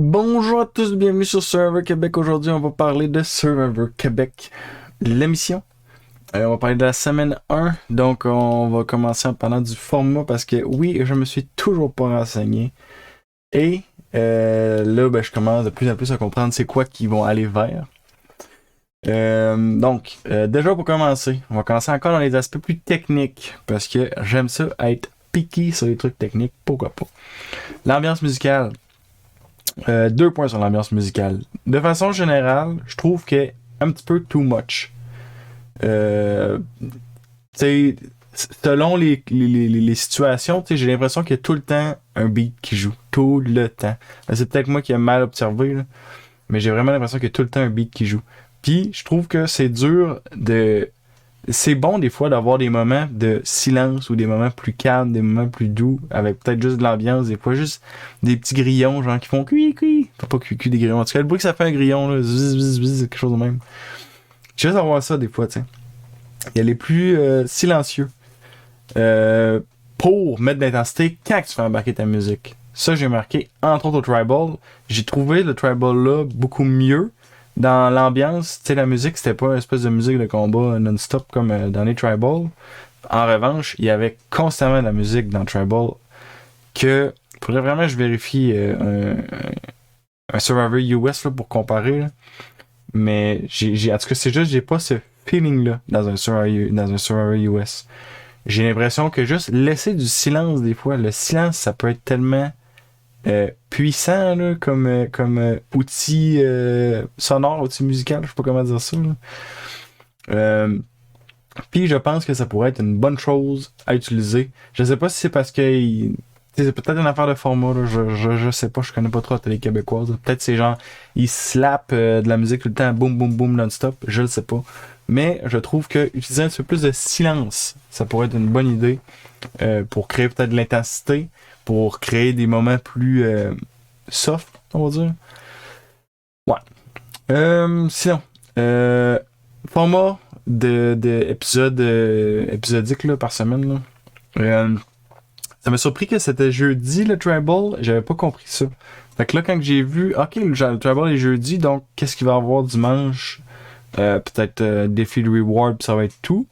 Bonjour à tous, bienvenue sur Survivor Québec. Aujourd'hui, on va parler de Survivor Québec, l'émission. On va parler de la semaine 1, donc on va commencer en parlant du format parce que oui, je me suis toujours pas renseigné. Et là, je commence de plus en plus à comprendre c'est quoi qu'ils vont aller vers. Déjà pour commencer, on va commencer encore dans les aspects plus techniques parce que j'aime ça être piqué sur les trucs techniques, pourquoi pas. L'ambiance musicale. 2 points sur l'ambiance musicale. De façon générale, je trouve qu'elle est un petit peu too much. Tu selon les situations, j'ai l'impression qu'il y a tout le temps un beat qui joue. Tout le temps. C'est peut-être moi qui ai mal observé, là, mais j'ai vraiment l'impression qu'il y a tout le temps un beat qui joue. Puis, je trouve que c'est dur de... C'est bon des fois d'avoir des moments de silence ou des moments plus calmes, des moments plus doux, avec peut-être juste de l'ambiance, des fois juste des petits grillons, genre qui font cuit, cuit. Pas cuit, des grillons. En tout cas, le bruit que ça fait un grillon, là, zzz, zzz, zzz, quelque chose de même. Juste avoir ça des fois, tu sais. Il y a les plus silencieux. Pour mettre de l'intensité quand tu fais embarquer ta musique. Ça, j'ai marqué, entre autres au Tribal. J'ai trouvé le Tribal là beaucoup mieux. Dans l'ambiance, tu sais, la musique, c'était pas une espèce de musique de combat non-stop comme dans les Tribal. En revanche, il y avait constamment de la musique dans Tribal que, faudrait vraiment que je vérifie un Survivor US là, pour comparer. Là. Mais en tout cas, c'est juste, j'ai pas ce feeling-là dans un Survivor US. J'ai l'impression que juste laisser du silence des fois, le silence, ça peut être tellement puissant là, comme outil sonore, outil musical, je sais pas comment dire ça. Puis je pense que ça pourrait être une bonne chose à utiliser. Je sais pas si c'est parce que c'est peut-être une affaire de format, là, je sais pas, je connais pas trop la télé québécoise. Peut-être c'est genre, ils slappent de la musique tout le temps, boum boum boum non-stop, je le sais pas. Mais je trouve que utiliser un petit peu plus de silence, ça pourrait être une bonne idée pour créer peut-être de l'intensité, pour créer des moments plus soft, on va dire. Ouais. Sinon, format de épisode épisodique là, par semaine. Là. Ça m'a surpris que c'était jeudi le Tribal, j'avais pas compris ça. Fait que là, quand j'ai vu, ok, le Tribal est jeudi, donc qu'est-ce qu'il va y avoir dimanche? Peut-être défi de reward, pis ça va être tout.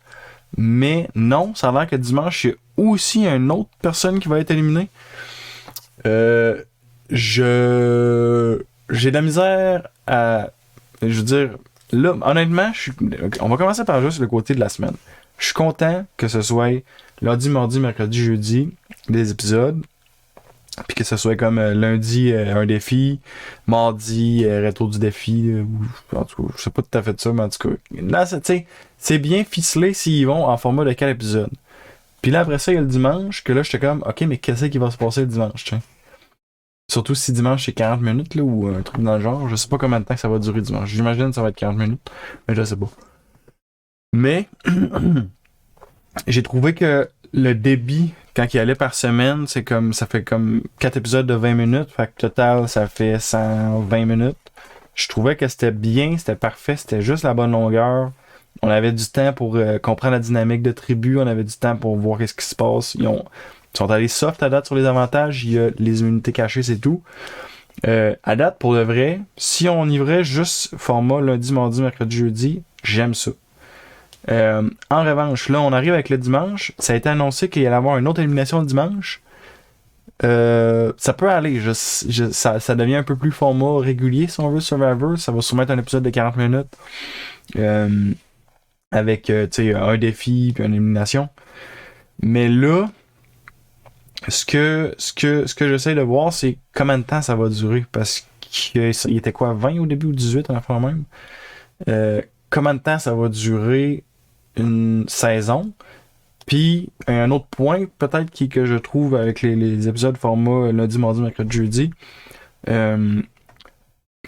Mais non, ça a l'air que dimanche, il y a aussi une autre personne qui va être éliminée. J'ai de la misère à... Je veux dire, là, honnêtement, on va commencer par juste le côté de la semaine. Je suis content que ce soit lundi, mardi, mercredi, jeudi, des épisodes. Puis que ce soit comme lundi, un défi, mardi, retour du défi. En tout cas, je sais pas tout à fait ça, mais en tout cas, là, c'est bien ficelé s'ils vont en format de quel épisode. Puis là, après ça, il y a le dimanche, que là, j'étais comme, ok, mais qu'est-ce qui va se passer le dimanche, t'sais? Surtout si dimanche c'est 40 minutes, là, ou un truc dans le genre. Je sais pas combien de temps que ça va durer dimanche. J'imagine que ça va être 40 minutes, mais je sais pas. Mais, j'ai trouvé que le débit, quand il allait par semaine, ça fait comme 4 épisodes de 20 minutes. Fait que total, ça fait 120 minutes. Je trouvais que c'était bien, c'était parfait, c'était juste la bonne longueur. On avait du temps pour comprendre la dynamique de tribu, on avait du temps pour voir qu'est-ce qui se passe. Ils sont allés soft à date sur les avantages, il y a les immunités cachées, c'est tout. À date, pour de vrai, si on y irait juste format lundi, mardi, mercredi, jeudi, j'aime ça. En revanche, là, on arrive avec le dimanche. Ça a été annoncé qu'il allait y avoir une autre élimination le dimanche. Ça peut aller. Ça devient un peu plus format régulier, si on veut, Survivor. Ça va soumettre un épisode de 40 minutes. Avec, un défi puis une élimination. Mais là, ce que j'essaie de voir, c'est combien de temps ça va durer. Parce qu'il était quoi, 20 au début ou 18 à la fin même? Combien de temps ça va durer une saison. Puis, un autre point, peut-être, que je trouve avec les épisodes format lundi, mardi, mercredi, jeudi.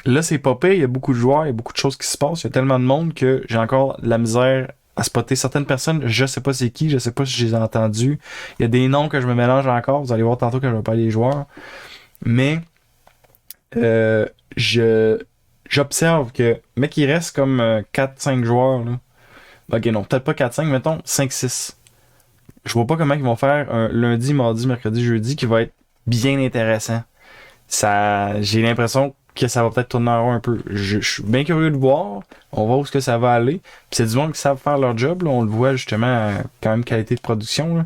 Là, c'est pas pire, il y a beaucoup de joueurs, il y a beaucoup de choses qui se passent. Il y a tellement de monde que j'ai encore la misère à spotter certaines personnes. Je sais pas c'est qui, je sais pas si je les ai entendus. Il y a des noms que je me mélange encore. Vous allez voir tantôt quand je vais parler des joueurs. Mais, j'observe que, mec, il reste comme 4-5 joueurs, là. Ok, non, peut-être pas 4-5, mettons 5-6. Je vois pas comment ils vont faire un lundi, mardi, mercredi, jeudi qui va être bien intéressant. j'ai l'impression que ça va peut-être tourner en rond un peu. Je suis bien curieux de voir. On va voir où est-ce que ça va aller. Puis c'est du monde qui savent faire leur job. Là. On le voit justement quand même qualité de production. Là.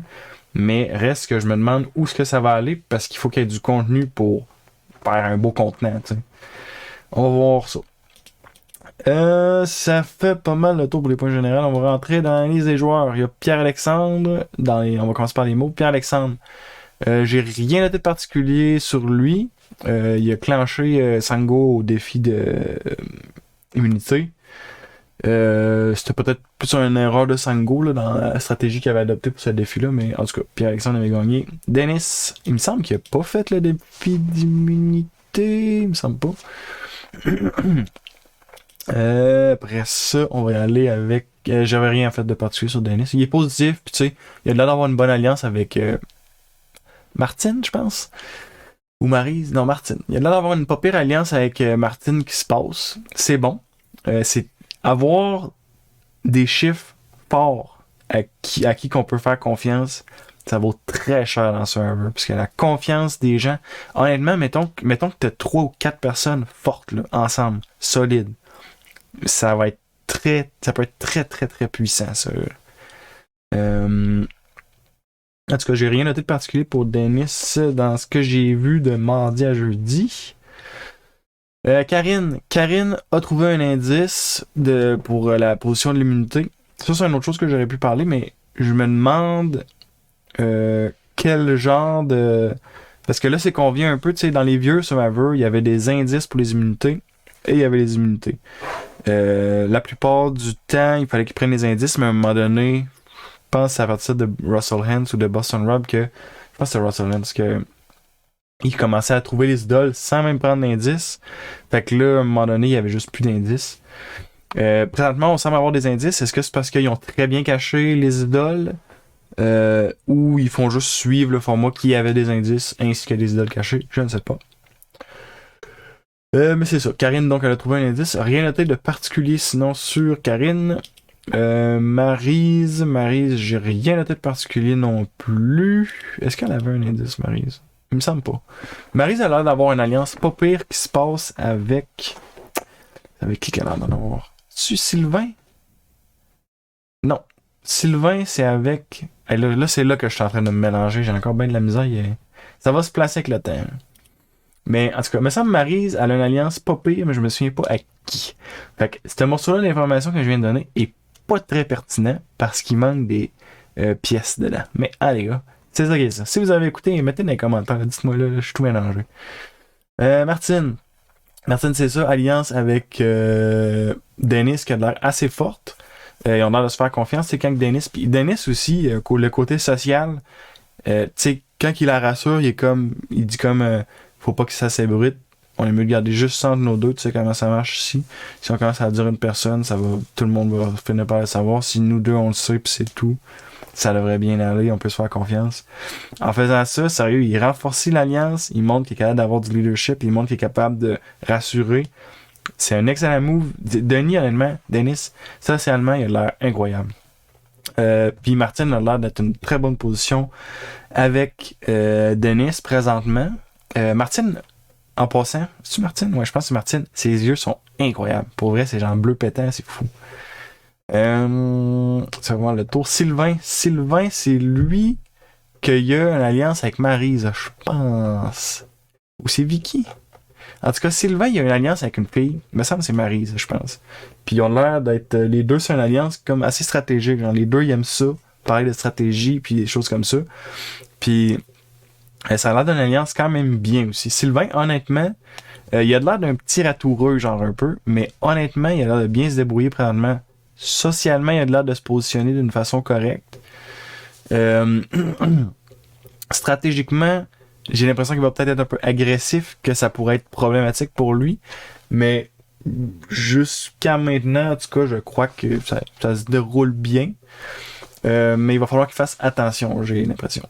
Mais reste que je me demande où est-ce que ça va aller parce qu'il faut qu'il y ait du contenu pour faire un beau contenant. T'sais. On va voir ça. Ça fait pas mal le tour pour les points généraux. On va rentrer dans la liste des joueurs. Il y a Pierre-Alexandre. On va commencer par les mots. Pierre-Alexandre. J'ai rien noté de particulier sur lui. Il a clenché Sango au défi de immunité. C'était peut-être plus une erreur de Sango là, dans la stratégie qu'il avait adoptée pour ce défi-là, mais en tout cas, Pierre-Alexandre avait gagné. Dennis, il me semble qu'il a pas fait le défi d'immunité. Il me semble pas. Après ça, on va y aller avec. J'avais rien fait de particulier sur Dennis. Il est positif, puis tu sais, il a l'air d'avoir une bonne alliance avec Martine, je pense. Ou Maryse. Non, Martine. Il a l'air d'avoir une pas pire alliance avec Martine qui se passe. C'est bon. C'est avoir des chiffres forts à qui qu'on peut faire confiance. Ça vaut très cher dans ce serveur. Parce que la confiance des gens. Honnêtement, mettons que t'as 3 ou 4 personnes fortes là, ensemble, solides. Ça peut être très très très puissant ça. En tout cas, j'ai rien noté de particulier pour Dennis dans ce que j'ai vu de mardi à jeudi. Karine a trouvé un indice pour la position de l'immunité. Ça, c'est une autre chose que j'aurais pu parler, mais je me demande quel genre de... Parce que là, c'est qu'on vient un peu, tu sais, dans les vieux Survivor, il y avait des indices pour les immunités et il y avait les immunités. La plupart du temps, il fallait qu'ils prennent les indices, mais à un moment donné, je pense que c'est à partir de Russell Hantz ou de Boston Rob que... Je pense que c'est Russell Hantz que... Il commençait à trouver les idoles sans même prendre d'indices. Fait que là, à un moment donné, il y avait juste plus d'indices. Présentement, on semble avoir des indices. Est-ce que c'est parce qu'ils ont très bien caché les idoles ou ils font juste suivre le format qui avait des indices ainsi que des idoles cachées? Je ne sais pas. Mais c'est ça. Karine, donc, elle a trouvé un indice. Rien noté de particulier sinon sur Karine. Maryse, j'ai rien noté de particulier non plus. Est-ce qu'elle avait un indice, Maryse? Il me semble pas. Maryse a l'air d'avoir une alliance pas pire qui se passe avec... Avec qui qu'elle a l'air d'en avoir? C'est Sylvain? Non. Sylvain, c'est avec... Là, c'est là que je suis en train de me mélanger. J'ai encore bien de la misère. Ça va se placer avec le temps. Mais en tout cas, il me semble Maryse, elle a une alliance pas pire, mais je me souviens pas à qui. Fait que ce morceau-là d'information que je viens de donner est pas très pertinent parce qu'il manque des pièces dedans. Mais allez gars, c'est ça qui est ça. Si vous avez écouté, mettez dans les commentaires, dites-moi là, je suis tout mélangé. Martine, c'est ça, alliance avec Dennis qui a l'air assez forte. Ils ont l'air de se faire confiance. C'est quand Dennis, puis Dennis aussi, le côté social, tu sais, quand il la rassure, il dit comme faut pas que ça s'ébruite. On est mieux de garder juste ça entre nos deux. Tu sais comment ça marche ici. Si on commence à dire une personne, tout le monde va finir par le savoir. Si nous deux, on le sait, puis c'est tout, ça devrait bien aller. On peut se faire confiance. En faisant ça, sérieux, il renforce l'alliance. Il montre qu'il est capable d'avoir du leadership. Il montre qu'il est capable de rassurer. C'est un excellent move. Dennis, socialement, il a l'air incroyable. Puis Martine a l'air d'être une très bonne position avec Dennis présentement. Martine, en passant, c'est-tu Martine? Ouais, je pense que c'est Martine. Ses yeux sont incroyables. Pour vrai, c'est genre bleu pétant, c'est fou. Ça va voir le tour. Sylvain, c'est lui qu'il a une alliance avec Maryse, je pense. Ou c'est Vicky? En tout cas, Sylvain, il a une alliance avec une fille. Il me semble que c'est Maryse, je pense. Puis ils ont l'air d'être... les deux, c'est une alliance comme assez stratégique. Genre, les deux, ils aiment ça. Parler de stratégie, puis des choses comme ça. Puis... ça a l'air d'une alliance quand même bien aussi. Sylvain, honnêtement, il a l'air d'un petit ratoureux, genre un peu, mais honnêtement, il a l'air de bien se débrouiller présentement. Socialement, il a l'air de se positionner d'une façon correcte. Stratégiquement, j'ai l'impression qu'il va peut-être être un peu agressif, que ça pourrait être problématique pour lui, mais jusqu'à maintenant, en tout cas, je crois que ça se déroule bien. Mais il va falloir qu'il fasse attention, j'ai l'impression.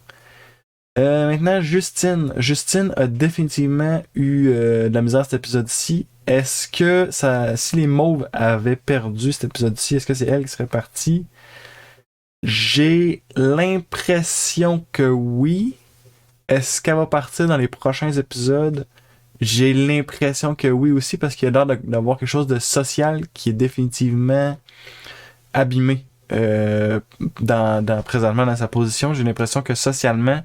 Maintenant, Justine a définitivement eu de la misère cet épisode-ci. Est-ce que si les Mauves avaient perdu cet épisode-ci, est-ce que c'est elle qui serait partie? J'ai l'impression que oui. Est-ce qu'elle va partir dans les prochains épisodes? J'ai l'impression que oui aussi, parce qu'il y a l'air d'avoir quelque chose de social qui est définitivement abîmé. Présentement dans sa position, j'ai l'impression que socialement,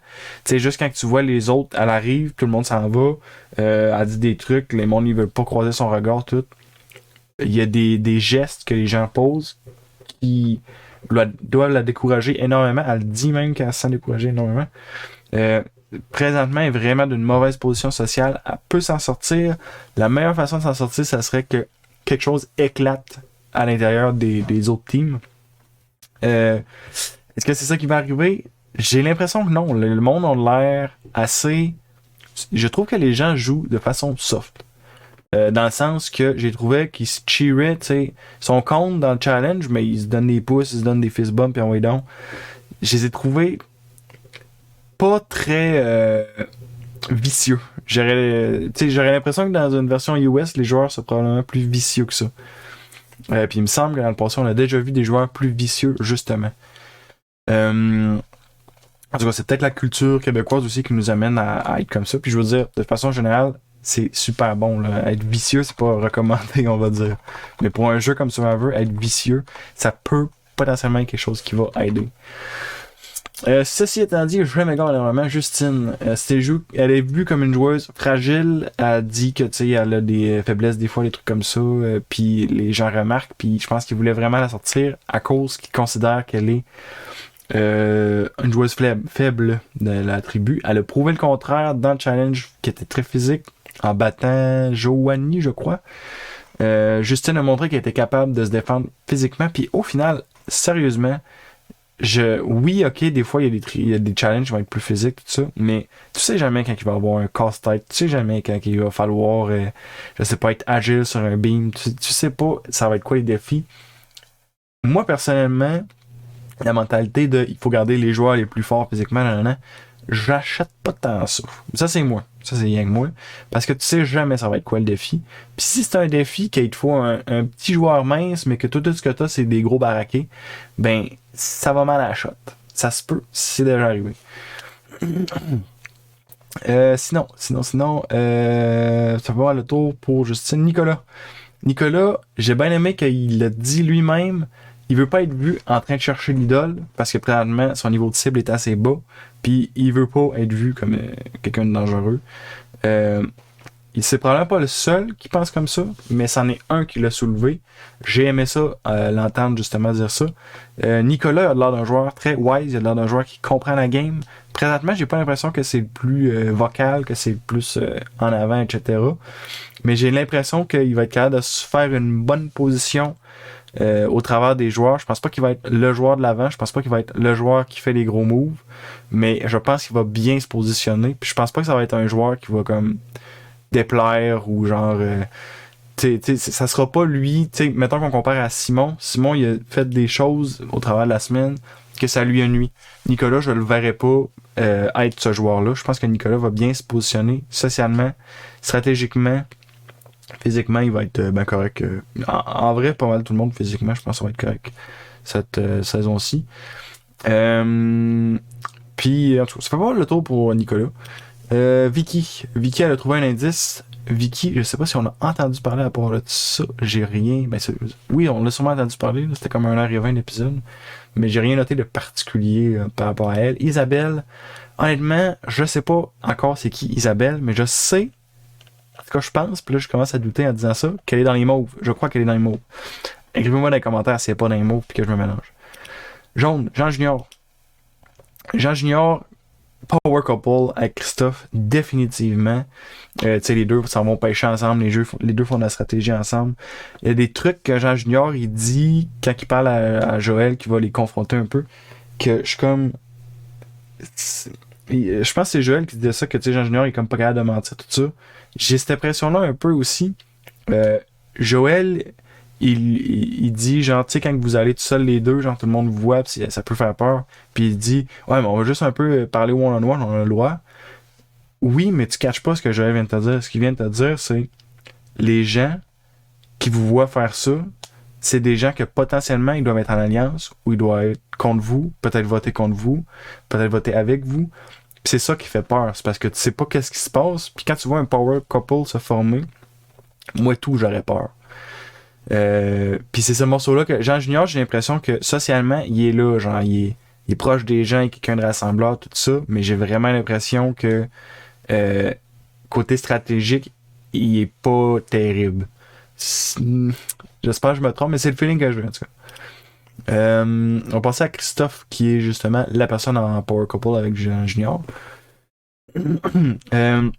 tu sais, juste quand tu vois les autres, elle arrive, tout le monde s'en va, elle dit des trucs, les mondes ils veulent pas croiser son regard, tout. Il y a des gestes que les gens posent qui doivent la décourager énormément. Elle dit même qu'elle se sent découragée énormément. Présentement, elle est vraiment d'une mauvaise position sociale. Elle peut s'en sortir. La meilleure façon de s'en sortir, ça serait que quelque chose éclate à l'intérieur des autres teams. Est-ce que c'est ça qui va arriver? J'ai l'impression que non. Le monde a l'air assez... Je trouve que les gens jouent de façon soft. Dans le sens que j'ai trouvé qu'ils se cheeraient, tu sais. Ils sont contre dans le challenge, mais ils se donnent des pouces, ils se donnent des fist bumps, et on va donc. Je les ai trouvés pas très vicieux. J'aurais l'impression que dans une version US, les joueurs sont probablement plus vicieux que ça. Puis il me semble que dans le passé, on a déjà vu des joueurs plus vicieux, justement. En tout cas, c'est peut-être la culture québécoise aussi qui nous amène à être comme ça. Puis je veux dire, de façon générale, c'est super bon. Là. Être vicieux, c'est pas recommandé, on va dire. Mais pour un jeu comme Survivor, être vicieux, ça peut potentiellement être quelque chose qui va aider. Ceci étant dit, je m'égare énormément. Justine, elle est vue comme une joueuse fragile. Elle dit que tu sais, elle a des faiblesses des fois, des trucs comme ça. Puis les gens remarquent. Puis je pense qu'ils voulaient vraiment la sortir à cause qu'ils considèrent qu'elle est une joueuse faible de la tribu. Elle a prouvé le contraire dans le challenge qui était très physique en battant Joanie, je crois. Justine a montré qu'elle était capable de se défendre physiquement. Puis au final, sérieusement, oui, ok, des fois, il y a des challenges qui vont être plus physiques, tout ça, mais tu sais jamais quand il va y avoir un casse-tête, tu sais jamais quand il va falloir, je sais pas, être agile sur un beam, tu sais pas ça va être quoi les défis. Moi, personnellement, la mentalité de il faut garder les joueurs les plus forts physiquement, j'achète pas tant ça. Ça, c'est moi. Ça, c'est rien que moi. Parce que tu sais jamais ça va être quoi le défi. Puis si c'est un défi qu'il te faut un petit joueur mince, mais que tout ce que t'as, c'est des gros baraqués, ben, ça va mal à la shot. Ça se peut. C'est déjà arrivé. Sinon, ça va voir le tour pour Justine. Nicolas, j'ai bien aimé qu'il l'a dit lui-même. Il veut pas être vu en train de chercher l'idole parce que présentement son niveau de cible est assez bas. Puis il veut pas être vu comme quelqu'un de dangereux. C'est probablement pas le seul qui pense comme ça, mais c'en est un qui l'a soulevé. J'ai aimé ça, l'entendre justement dire ça. Nicolas a l'air d'un joueur très wise, il a l'air d'un joueur qui comprend la game. Présentement, j'ai pas l'impression que c'est le plus vocal, que c'est le plus en avant, etc. Mais j'ai l'impression qu'il va être capable de se faire une bonne position au travers des joueurs. Je pense pas qu'il va être le joueur de l'avant, je pense pas qu'il va être le joueur qui fait les gros moves, mais je pense qu'il va bien se positionner. Puis je pense pas que ça va être un joueur qui va comme déplaire ou genre ça sera pas lui, mettons qu'on compare à Simon, il a fait des choses au travers de la semaine que ça lui a nuit. Nicolas, je le verrais pas être ce joueur-là. Je pense que Nicolas va bien se positionner socialement, stratégiquement. Physiquement, il va être ben correct. En vrai, pas mal tout le monde physiquement, je pense que ça va être correct cette saison-ci. Puis, en tout cas, ça fait pas mal le tour pour Nicolas. Vicky, elle a trouvé un indice. Vicky, je sais pas si on a entendu parler à part de ça. J'ai rien. Ben, oui, on l'a sûrement entendu parler. Là, c'était comme 1h20 l'épisode. Mais j'ai rien noté de particulier par rapport à elle. Isabelle, honnêtement, je sais pas encore c'est qui Isabelle, mais je sais. En tout cas, je pense, puis là, je commence à douter en disant ça, qu'elle est dans les mauves. Je crois qu'elle est dans les mauves. Écrivez-moi dans les commentaires si elle est pas dans les mauves, puis que je me mélange. Jaune, Jean Junior, power couple avec Christophe, définitivement. Tu sais, les deux s'en vont pêcher ensemble, les deux font de la stratégie ensemble. Il y a des trucs que Jean Junior, il dit, quand il parle à Joël, qui va les confronter un peu, que je suis comme... Je pense que c'est Joël qui disait ça, que tu sais, Jean Junior est comme pas capable de mentir, tout ça. J'ai cette impression-là un peu aussi. Joël, il dit, genre, tu sais, quand vous allez tout seul les deux, genre, tout le monde vous voit, pis ça peut faire peur. Puis il dit, ouais, mais on va juste un peu parler one-on-one, on a le droit. Oui, mais tu caches pas ce que Joël vient de te dire. Ce qu'il vient de te dire, c'est les gens qui vous voient faire ça, c'est des gens que potentiellement ils doivent être en alliance, ou ils doivent être contre vous, peut-être voter contre vous, peut-être voter avec vous. Puis c'est ça qui fait peur, c'est parce que tu sais pas qu'est-ce qui se passe, puis quand tu vois un power couple se former, moi tout, j'aurais peur. Puis c'est ce morceau-là que Jean Junior, j'ai l'impression que socialement, il est là, genre il est proche des gens, il est quelqu'un de rassembleur, tout ça, mais j'ai vraiment l'impression que euh, côté stratégique, il est pas terrible. J'espère que je me trompe, mais c'est le feeling que j'ai en tout cas. On va passer à Christophe, qui est justement la personne en Power Couple avec Jean Junior. Euh,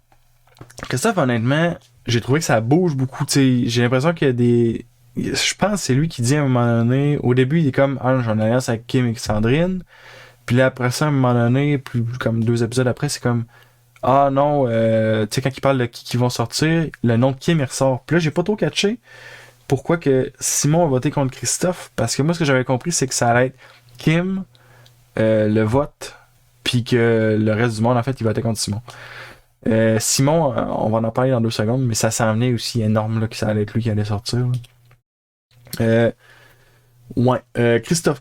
Christophe, honnêtement, j'ai trouvé que ça bouge beaucoup. T'sais, j'ai l'impression qu'il y a des. Je pense que c'est lui qui dit à un moment donné. Au début, il est comme ah, j'en alliance avec Kim et Sandrine. Puis là, après ça, à un moment donné, plus comme 2 épisodes après, c'est comme ah non, tu sais, quand il parle de qui vont sortir, le nom de Kim il ressort. Puis là, j'ai pas trop catché pourquoi que Simon a voté contre Christophe. Parce que moi, ce que j'avais compris, c'est que ça allait être Kim, le vote, puis que le reste du monde, en fait, il votait contre Simon. Simon, on va en parler dans 2 secondes, mais ça s'en venait aussi énorme là, que ça allait être lui qui allait sortir. Là. Ouais, Christophe,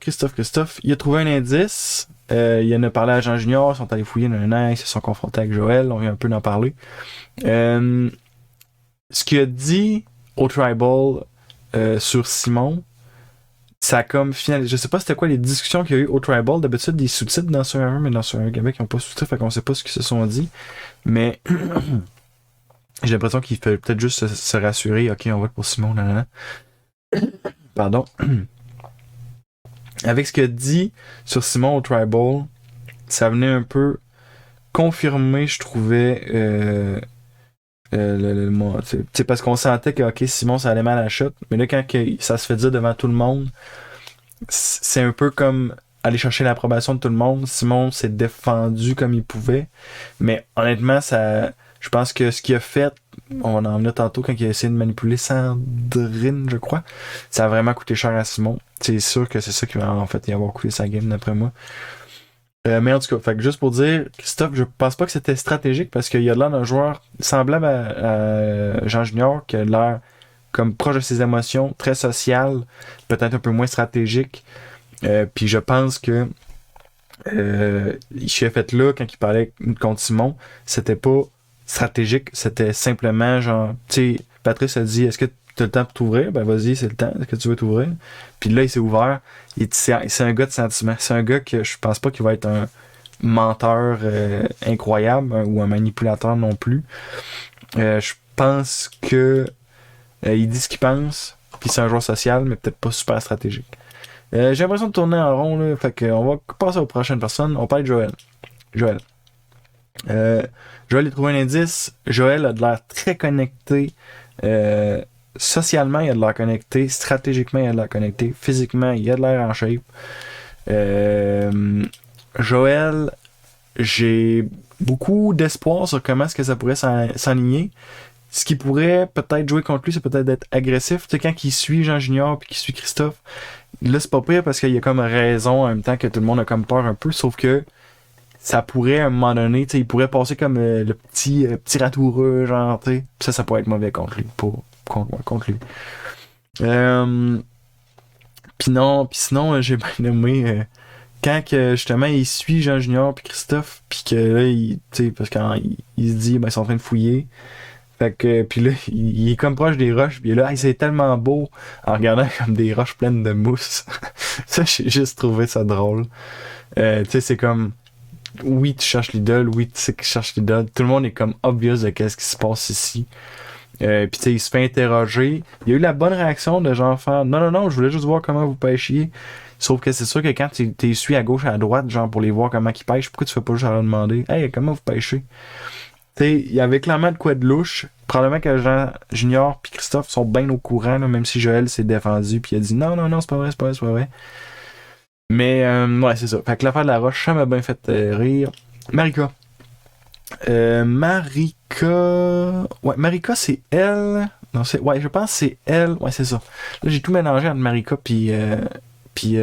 il a trouvé un indice. Il en a parlé à Jean Junior, ils sont allés fouiller dans un an, ils se sont confrontés avec Joël, on vient un peu d'en parler. Ce qu'il a dit au Tribal sur Simon, ça a comme final. Je sais pas c'était quoi les discussions qu'il y a eu au Tribal. D'habitude, des sous-titres dans Survivor, mais dans Survivor Québec, ils n'ont pas sous-titres, fait qu'on sait pas ce qu'ils se sont dit. Mais j'ai l'impression qu'il fait peut-être juste se rassurer. Ok, on vote pour Simon, nanana. Pardon. Avec ce qu'il a dit sur Simon au Tribal, ça venait un peu confirmer, je trouvais, c'est parce qu'on sentait que ok Simon ça allait mal à la shot, mais là quand ça se fait dire devant tout le monde, c'est un peu comme aller chercher l'approbation de tout le monde. Simon s'est défendu comme il pouvait, mais honnêtement ça, je pense que ce qu'il a fait, on en venait tantôt quand il a essayé de manipuler Sandrine, je crois, ça a vraiment coûté cher à Simon. C'est sûr que c'est ça qui va en fait y avoir coûté sa game d'après moi. Mais en tout cas, fait que juste pour dire, Christophe, je pense pas que c'était stratégique parce qu'il y a l'air d'un joueur semblable à Jean Junior, qui a l'air comme proche de ses émotions, très social, peut-être un peu moins stratégique. Puis je pense que il a fait là, quand il parlait contre Simon, c'était pas stratégique, c'était simplement genre, tu sais, Patrice a dit, est-ce que tu as le temps pour t'ouvrir? Ben vas-y, c'est le temps, est-ce que tu veux t'ouvrir? Puis là, il s'est ouvert. C'est un gars de sentiment. C'est un gars que je pense pas qu'il va être un menteur incroyable ou un manipulateur non plus. Je pense que il dit ce qu'il pense, puis c'est un joueur social, mais peut-être pas super stratégique. J'ai l'impression de tourner en rond, là, fait qu'on va passer aux prochaines personnes. On parle de Joël. Joël. Joël a trouvé un indice. Joël a de l'air très connecté. Socialement, il a de l'air connecté. Stratégiquement, il a de l'air connecté. Physiquement, il a de l'air en shape. Joël, j'ai beaucoup d'espoir sur comment est-ce que ça pourrait s'aligner. Ce qui pourrait peut-être jouer contre lui, c'est peut-être d'être agressif. Tu sais, quand il suit Jean Junior puis qu'il suit Christophe, là, c'est pas pire parce qu'il y a comme raison en même temps que tout le monde a comme peur un peu, sauf que ça pourrait à un moment donné, tu sais, il pourrait passer comme le petit ratoureux, genre, tu sais. Ça pourrait être mauvais contre lui, contre lui. Puis sinon, j'ai bien aimé quand que, justement il suit Jean Junior puis Christophe, puis que là, tu sais, parce qu'il se dit, ben, ils sont en train de fouiller. Fait que, puis là, il est comme proche des roches, puis là, hey, c'est tellement beau en regardant comme des roches pleines de mousse. Ça, j'ai juste trouvé ça drôle. Tu sais, c'est comme, oui, tu cherches l'idole, oui, tu sais que tu cherches l'idole. Tout le monde est comme obvious de qu'est-ce qui se passe ici. Puis tu sais, il se fait interroger. Il y a eu la bonne réaction de genre faire, non, je voulais juste voir comment vous pêchiez. Sauf que c'est sûr que quand t'es suis à gauche et à droite, genre pour les voir comment ils pêchent, pourquoi tu fais pas juste leur demander, hey, comment vous pêchez? Tu sais, il y avait clairement de quoi de louche. Probablement que Jean Junior puis Christophe sont bien au courant, là, même si Joël s'est défendu puis il a dit non, c'est pas vrai, c'est pas vrai, c'est pas vrai. Mais ouais, c'est ça. Fait que l'affaire de la roche, ça m'a bien fait rire. Marika. Ouais, Marika, c'est elle. Non, ouais, je pense que c'est elle. Ouais, c'est ça. Là, j'ai tout mélangé entre Marika puis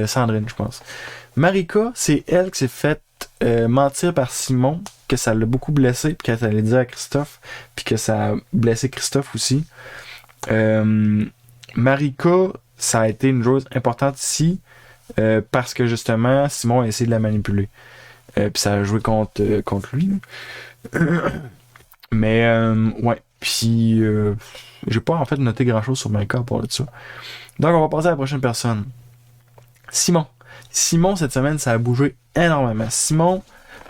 Sandrine, je pense. Marika, c'est elle qui s'est fait mentir par Simon, que ça l'a beaucoup blessé, puis qu'elle allait dire à Christophe, puis que ça a blessé Christophe aussi. Marika, ça a été une joueuse importante ici, parce que justement, Simon a essayé de la manipuler. Puis ça a joué contre lui. Mais, ouais. Puis, j'ai pas en fait noté grand-chose sur Maika à part de ça. Donc, on va passer à la prochaine personne. Simon. Simon, cette semaine, ça a bougé énormément. Simon,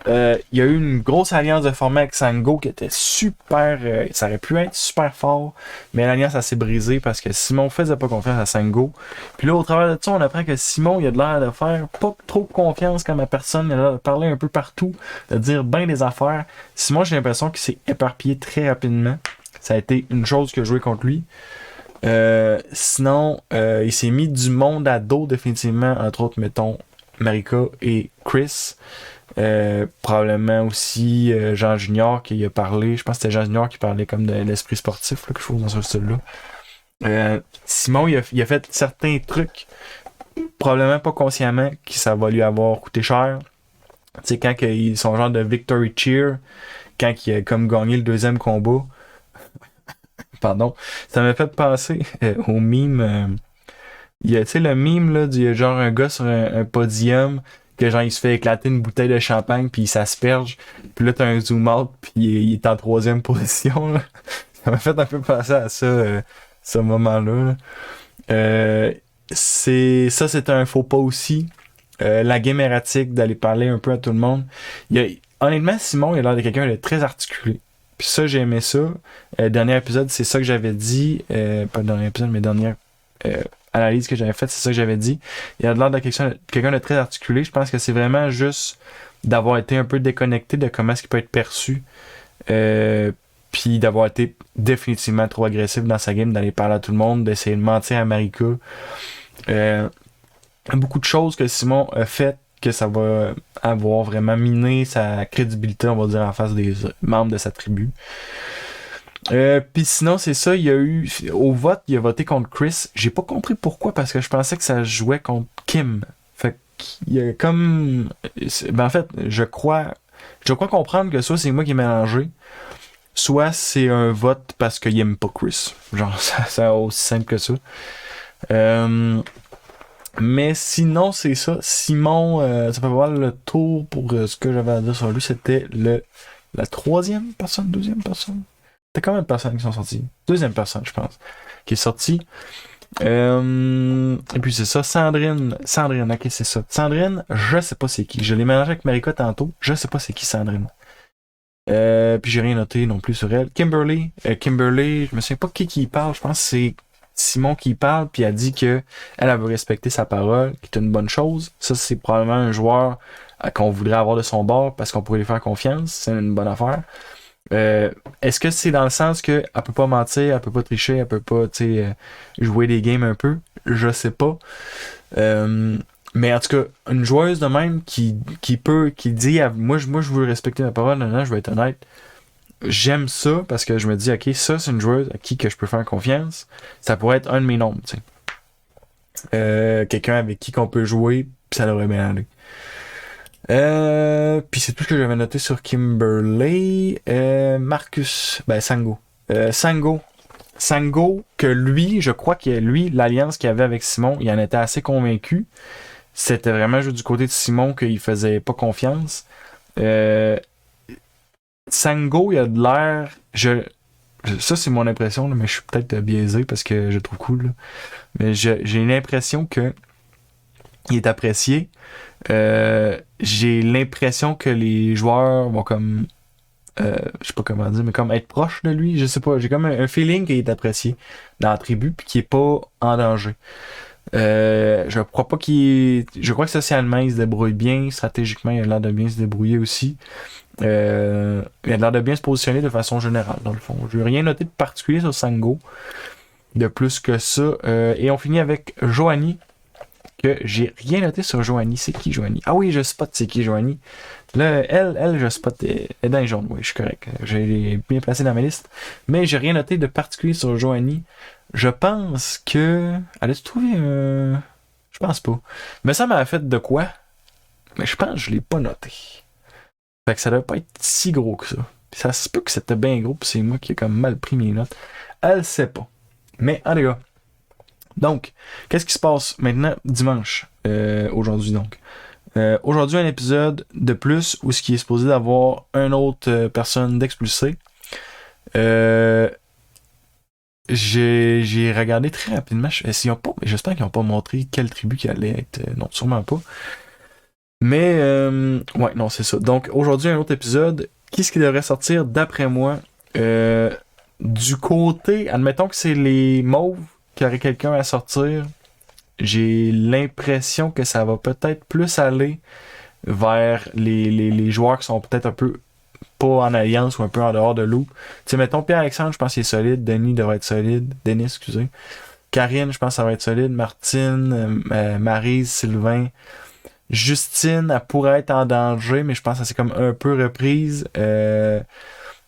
il y a eu une grosse alliance de format avec Sango qui était super... ça aurait pu être super fort, mais l'alliance, elle s'est brisée parce que Simon faisait pas confiance à Sango. Puis là, au travers de ça, on apprend que Simon, il a de l'air de faire pas trop confiance comme à personne. Il a l'air de parler un peu partout, de dire bien des affaires. Simon, j'ai l'impression qu'il s'est éparpillé très rapidement. Ça a été une chose que joué contre lui. Sinon, il s'est mis du monde à dos définitivement, entre autres, mettons, Marika et Chris. Probablement aussi Jean Junior qui a parlé. Je pense que c'était Jean Junior qui parlait comme de l'esprit sportif, là, quelque chose dans ce style-là. Simon, il a fait certains trucs, probablement pas consciemment, que ça va lui avoir coûté cher. Tu sais, quand son genre de victory cheer, quand il a comme gagné le deuxième combat, pardon, ça m'a fait penser au mime. Il y a, tu sais, le mime, là, du genre un gars sur un podium, que genre, il se fait éclater une bouteille de champagne, puis il s'asperge, puis là, t'as un zoom out, puis il est en troisième position, là. Ça m'a fait un peu penser à ça, ce moment-là, là. C'est un faux pas aussi. La game erratique, d'aller parler un peu à tout le monde. Honnêtement, Simon, il a l'air de quelqu'un de très articulé. Puis ça, j'ai aimé ça. Dernier épisode, c'est ça que j'avais dit. Pas le dernier épisode, mais dernière analyse que j'avais faite, c'est ça que j'avais dit. Il a l'air de quelqu'un de très articulé. Je pense que c'est vraiment juste d'avoir été un peu déconnecté de comment est-ce qu'il peut être perçu. Puis d'avoir été définitivement trop agressif dans sa game, d'aller parler à tout le monde, d'essayer de mentir à Marika. Beaucoup de choses que Simon a faites que ça va avoir vraiment miné sa crédibilité, on va dire, en face des membres de sa tribu. Puis sinon, c'est ça, il y a eu... Au vote, il a voté contre Chris. J'ai pas compris pourquoi, parce que je pensais que ça jouait contre Kim. Fait qu'il y a comme... Ben en fait, je crois comprendre que soit c'est moi qui ai mélangé, soit c'est un vote parce qu'il aime pas Chris. Genre, c'est aussi simple que ça. Mais sinon, c'est ça. Simon, ça peut avoir le tour pour ce que j'avais à dire sur lui. C'était la troisième personne, deuxième personne. C'était combien de personnes qui sont sorties? Deuxième personne, je pense, qui est sortie. Et puis c'est ça, Sandrine, ok, c'est ça. Sandrine, je sais pas c'est qui. Je l'ai mélangé avec Marika tantôt. Je sais pas c'est qui Sandrine. Puis j'ai rien noté non plus sur elle. Kimberly, je me souviens pas qui parle. Je pense que c'est Simon qui parle, puis elle dit que elle veut respecter sa parole, qui est une bonne chose. Ça, c'est probablement un joueur qu'on voudrait avoir de son bord parce qu'on pourrait lui faire confiance. C'est une bonne affaire. Est-ce que c'est dans le sens que elle peut pas mentir, elle peut pas tricher, elle peut pas jouer des games un peu? Je sais pas. Mais en tout cas, une joueuse de même qui dit moi je veux respecter ma parole, non, je vais être honnête. J'aime ça parce que je me dis, ok, ça c'est une joueuse à qui que je peux faire confiance. Ça pourrait être un de mes nombres, tu sais. Quelqu'un avec qui qu'on peut jouer, pis ça devrait bien aller. Puis c'est tout ce que j'avais noté sur Kimberly. Marcus, Sango. Sango, que lui, je crois que lui, l'alliance qu'il avait avec Simon, il en était assez convaincu. C'était vraiment juste du côté de Simon qu'il faisait pas confiance. Sango, il a de l'air... Ça, c'est mon impression, là, mais je suis peut-être biaisé parce que je le trouve cool. Là. Mais j'ai l'impression que il est apprécié. J'ai l'impression que les joueurs vont comme... je sais pas comment dire, mais comme être proche de lui. Je sais pas, j'ai comme un feeling qu'il est apprécié dans la tribu puis qu'il est pas en danger. Je crois pas je crois que socialement, il se débrouille bien. Stratégiquement, il a l'air de bien se débrouiller aussi. Il a l'air de bien se positionner de façon générale, dans le fond. Je n'ai rien noté de particulier sur Sango, de plus que ça. Et on finit avec Joanie, que j'ai rien noté sur Joanie. C'est qui Joanie? Ah oui, je spot c'est qui Joanie. Là, elle, je spot, elle est dans les jaunes. Oui, je suis correct. J'ai bien placé dans ma liste. Mais j'ai rien noté de particulier sur Joanie. Je pense que... Elle a-tu trouvé un... Je pense pas. Mais ça m'a fait de quoi? Mais je pense que je l'ai pas noté. Fait que ça devait pas être si gros que ça. Puis ça se peut que c'était bien gros, pis c'est moi qui ai comme mal pris mes notes. Elle sait pas. Mais, allez gars. Donc, qu'est-ce qui se passe maintenant dimanche? Aujourd'hui donc. Aujourd'hui, un épisode de plus où ce qui est supposé d'avoir une autre personne d'expulsé. J'ai regardé très rapidement. J'espère qu'ils n'ont pas montré quelle tribu qui allait être. Non, sûrement pas. Mais, ouais, non, c'est ça. Donc, aujourd'hui, un autre épisode. Qu'est-ce qui devrait sortir d'après moi? Du côté, admettons que c'est les mauves qui auraient quelqu'un à sortir. J'ai l'impression que ça va peut-être plus aller vers les joueurs qui sont peut-être un peu pas en alliance ou un peu en dehors de l'eau. Tu sais, mettons Pierre-Alexandre, je pense qu'il est solide. Denis devrait être solide. Denis, excusez. Karine, je pense que ça va être solide. Martine, Maryse, Sylvain. Justine, elle pourrait être en danger, mais je pense que c'est comme un peu reprise.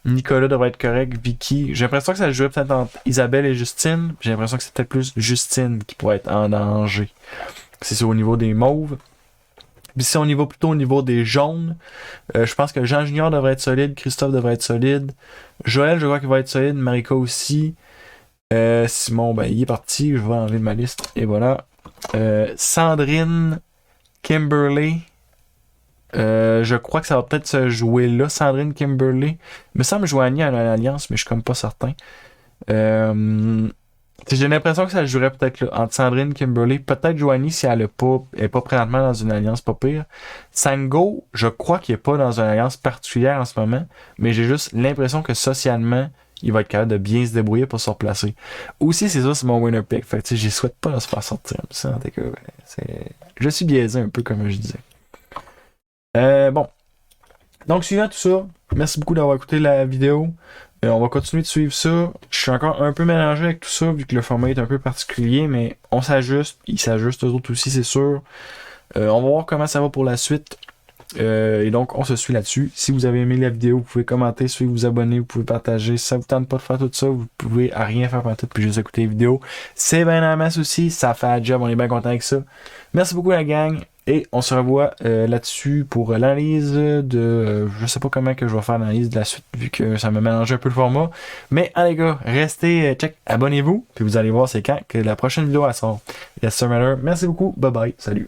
Nicolas devrait être correct. Vicky. J'ai l'impression que ça jouerait peut-être entre Isabelle et Justine. J'ai l'impression que c'est peut-être plus Justine qui pourrait être en danger. C'est ça au niveau des mauves. Puis si on y va plutôt au niveau des jaunes, je pense que Jean Junior devrait être solide, Christophe devrait être solide, Joël, je crois qu'il va être solide, Marika aussi. Simon, ben il est parti, je vais enlever de ma liste. Et voilà. Sandrine, Kimberly. Je crois que ça va peut-être se jouer là, Sandrine, Kimberly. Il me semble Joanie a une alliance, mais je suis comme pas certain. J'ai l'impression que ça jouerait peut-être là, entre Sandrine et Kimberly. Peut-être Joanie si elle est pas présentement dans une alliance pas pire. Sango, je crois qu'il est pas dans une alliance particulière en ce moment, mais j'ai juste l'impression que socialement, il va être capable de bien se débrouiller pour se replacer. Aussi, c'est ça, c'est mon winner pick. Fait que j'y souhaite pas de se faire sortir. Ça, je suis biaisé un peu comme je disais. Bon. Donc, suivant tout ça, merci beaucoup d'avoir écouté la vidéo. On va continuer de suivre ça. Je suis encore un peu mélangé avec tout ça, vu que le format est un peu particulier, mais on s'ajuste. Ils s'ajustent eux autres aussi, c'est sûr. On va voir comment ça va pour la suite. Et donc, on se suit là-dessus. Si vous avez aimé la vidéo, vous pouvez commenter, suivre, vous abonner, vous pouvez partager. Si ça vous tente pas de faire tout ça, vous pouvez à rien faire par tout, puis juste écouter les vidéos. C'est bien la masse aussi. Ça fait un job, on est bien content avec ça. Merci beaucoup la gang. Et on se revoit là-dessus pour l'analyse de... je sais pas comment que je vais faire l'analyse de la suite, vu que ça me mélange un peu le format. Mais allez gars, restez, check, abonnez-vous, puis vous allez voir c'est quand que la prochaine vidéo elle sort. Yes sir, matter. Merci beaucoup, bye bye, salut.